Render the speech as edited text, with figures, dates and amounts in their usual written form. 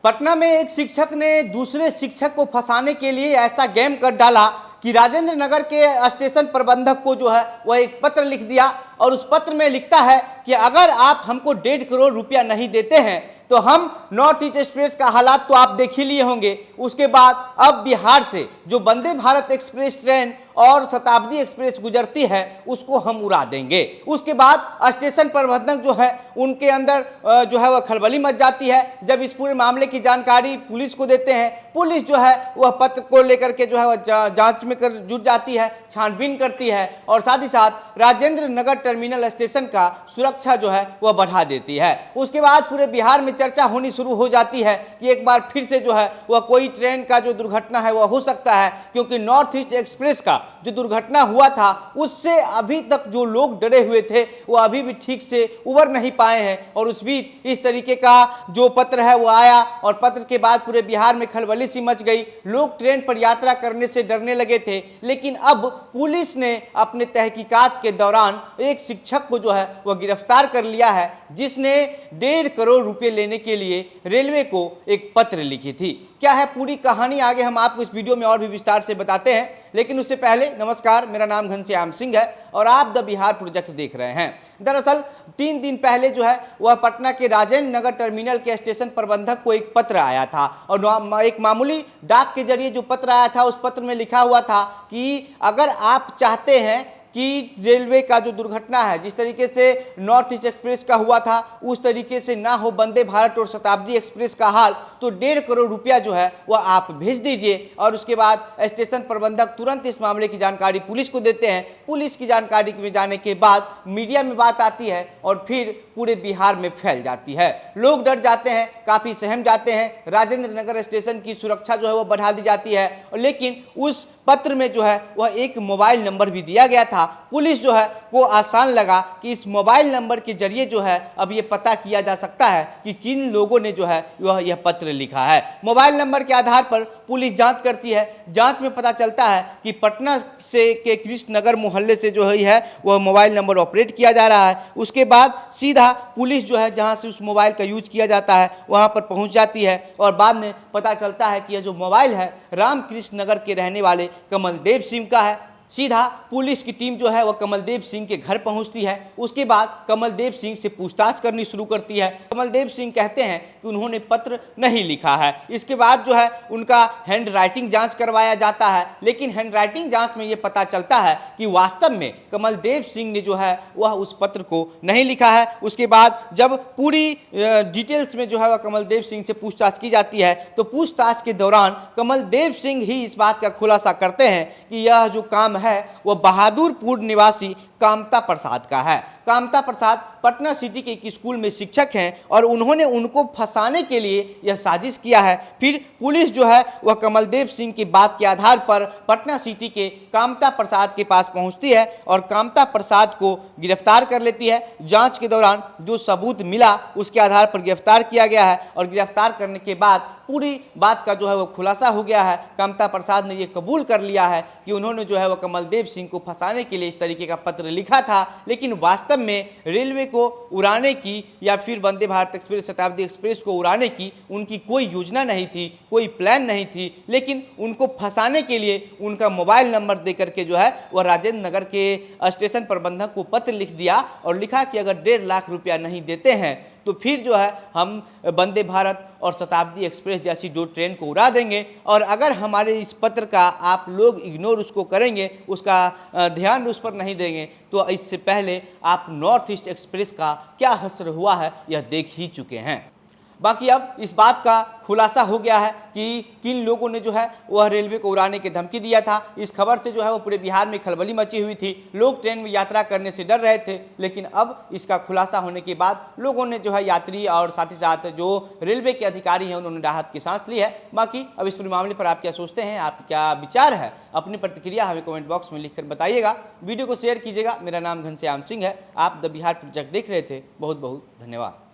पटना में एक शिक्षक ने दूसरे शिक्षक को फंसाने के लिए ऐसा गेम कर डाला कि राजेंद्र नगर के स्टेशन प्रबंधक को जो है वह एक पत्र लिख दिया और उस पत्र में लिखता है कि अगर आप हमको 1.5 करोड़ रुपया नहीं देते हैं तो हम नॉर्थ ईस्ट एक्सप्रेस का हालात तो आप देख ही लिए होंगे। उसके बाद अब बिहार से जो वंदे भारत एक्सप्रेस ट्रेन और शताब्दी एक्सप्रेस गुजरती है उसको हम उड़ा देंगे। उसके बाद स्टेशन प्रबंधक जो है उनके अंदर जो है वह खलबली मच जाती है। जब इस पूरे मामले की जानकारी पुलिस को देते हैं, पुलिस जो है वह पत्र को लेकर के जो है वह जांच में जुट जाती है, छानबीन करती है और साथ ही साथ राजेंद्र नगर टर्मिनल स्टेशन का सुरक्षा जो है वह बढ़ा देती है। उसके बाद पूरे बिहार में चर्चा होनी शुरू हो जाती है कि एक बार फिर से जो है वह कोई ट्रेन का जो दुर्घटना है वह हो सकता है, क्योंकि नॉर्थ ईस्ट एक्सप्रेस का जो दुर्घटना हुआ था उससे अभी तक जो लोग डरे हुए थे वो अभी भी ठीक से उबर नहीं पाए हैं। और उस बीच इस तरीके का जो पत्र है वो आया और पत्र के बाद पूरे बिहार में खलबली सी मच गई। लोग ट्रेन पर यात्रा करने से डरने लगे थे, लेकिन अब पुलिस ने अपने तहकीकात के दौरान एक शिक्षक को जो है वह गिरफ्तार कर लिया है, जिसने 1.5 करोड़ रुपए लेने के लिए रेलवे को एक पत्र लिखी थी। क्या है पूरी कहानी, आगे हम आपको इस वीडियो में और भी विस्तार से बताते हैं, लेकिन उससे पहले नमस्कार, मेरा नाम घनश्याम सिंह है और आप द बिहार प्रोजेक्ट देख रहे हैं। दरअसल 3 दिन पहले जो है वह पटना के राजेंद्र नगर टर्मिनल के स्टेशन प्रबंधक को एक पत्र आया था और एक मामूली डाक के जरिए जो पत्र आया था उस पत्र में लिखा हुआ था कि अगर आप चाहते हैं कि रेलवे का जो दुर्घटना है जिस तरीके से नॉर्थ ईस्ट एक्सप्रेस का हुआ था उस तरीके से ना हो वंदे भारत और शताब्दी एक्सप्रेस का हाल, तो 1.5 करोड़ रुपया जो है वह आप भेज दीजिए। और उसके बाद स्टेशन प्रबंधक तुरंत इस मामले की जानकारी पुलिस को देते हैं। पुलिस की जानकारी में जाने के बाद मीडिया में बात आती है और फिर पूरे बिहार में फैल जाती है। लोग डर जाते हैं, काफ़ी सहम जाते हैं। राजेंद्र नगर स्टेशन की सुरक्षा जो है वह बढ़ा दी जाती है, लेकिन उस पत्र में जो है वह एक मोबाइल नंबर भी दिया गया था। पुलिस जो है को आसान लगा कि इस मोबाइल नंबर के जरिए जो है अब ये पता किया जा सकता है कि किन लोगों ने जो है वह यह पत्र लिखा है। मोबाइल नंबर के आधार पर पुलिस जांच करती है। जांच में पता चलता है कि पटना से के कृष्ण नगर मोहल्ले से जो है वह मोबाइल नंबर ऑपरेट किया जा रहा है। उसके बाद सीधा पुलिस जो है जहां से उस मोबाइल का यूज किया जाता है वहां पर पहुंच जाती है और बाद में पता चलता है कि यह जो मोबाइल है रामकृष्ण नगर के रहने वाले कमलदेव सिंह का है। सीधा पुलिस की टीम जो है वह कमलदेव सिंह के घर पहुंचती है। उसके बाद कमलदेव सिंह से पूछताछ करनी शुरू करती है। कमलदेव सिंह कहते हैं कि उन्होंने पत्र नहीं लिखा है। इसके बाद जो है उनका हैंड राइटिंग जांच करवाया जाता है, लेकिन हैंड राइटिंग जांच में ये पता चलता है कि वास्तव में कमलदेव सिंह ने जो है वह उस पत्र को नहीं लिखा है। उसके बाद जब पूरी डिटेल्स में जो है वह कमलदेव सिंह से पूछताछ की जाती है तो पूछताछ के दौरान कमलदेव सिंह ही इस बात का खुलासा करते हैं कि यह जो काम है वह बहादुरपुर निवासी कामता प्रसाद का है। कामता प्रसाद पटना सिटी के एक स्कूल में शिक्षक हैं और उन्होंने उनको फंसाने के लिए यह साजिश किया है। फिर पुलिस जो है वह कमलदेव सिंह की बात के आधार पर पटना सिटी के कामता प्रसाद के पास पहुंचती है और कामता प्रसाद को गिरफ्तार कर लेती है। जांच के दौरान जो सबूत मिला उसके आधार पर गिरफ्तार किया गया है और गिरफ्तार करने के बाद पूरी बात का जो है वो खुलासा हो गया है। कामता प्रसाद ने यह कबूल कर लिया है कि उन्होंने जो है वह कमलदेव सिंह को फंसाने के लिए इस तरीके का पत्र लिखा था, लेकिन वास्तव में रेलवे को उड़ाने की या फिर वंदे भारत एक्सप्रेस शताब्दी एक्सप्रेस को उड़ाने की उनकी कोई योजना नहीं थी, कोई प्लान नहीं थी, लेकिन उनको फंसाने के लिए उनका मोबाइल नंबर देकर के जो है वह राजेंद्र नगर के स्टेशन प्रबंधक को पत्र लिख दिया और लिखा कि अगर 1.5 लाख रुपया नहीं देते हैं तो फिर जो है हम वंदे भारत और शताब्दी एक्सप्रेस जैसी दो ट्रेन को उड़ा देंगे और अगर हमारे इस पत्र का आप लोग इग्नोर उसको करेंगे, उसका ध्यान उस पर नहीं देंगे, तो इससे पहले आप नॉर्थ ईस्ट एक्सप्रेस का क्या हश्र हुआ है यह देख ही चुके हैं। बाकी अब इस बात का खुलासा हो गया है कि किन लोगों ने जो है वह रेलवे को उड़ाने की धमकी दिया था। इस खबर से जो है वो पूरे बिहार में खलबली मची हुई थी। लोग ट्रेन में यात्रा करने से डर रहे थे, लेकिन अब इसका खुलासा होने के बाद लोगों ने जो है यात्री और साथ ही साथ जो रेलवे के अधिकारी हैं उन्होंने राहत की सांस ली है। बाकी अब इस पूरे मामले पर आप क्या सोचते हैं, आप क्या विचार है, अपनी प्रतिक्रिया हमें कमेंट बॉक्स में लिखकर बताइएगा। वीडियो को शेयर कीजिएगा। मेरा नाम घनश्याम सिंह है। आप द बिहार प्रोजेक्ट देख रहे थे। बहुत बहुत धन्यवाद।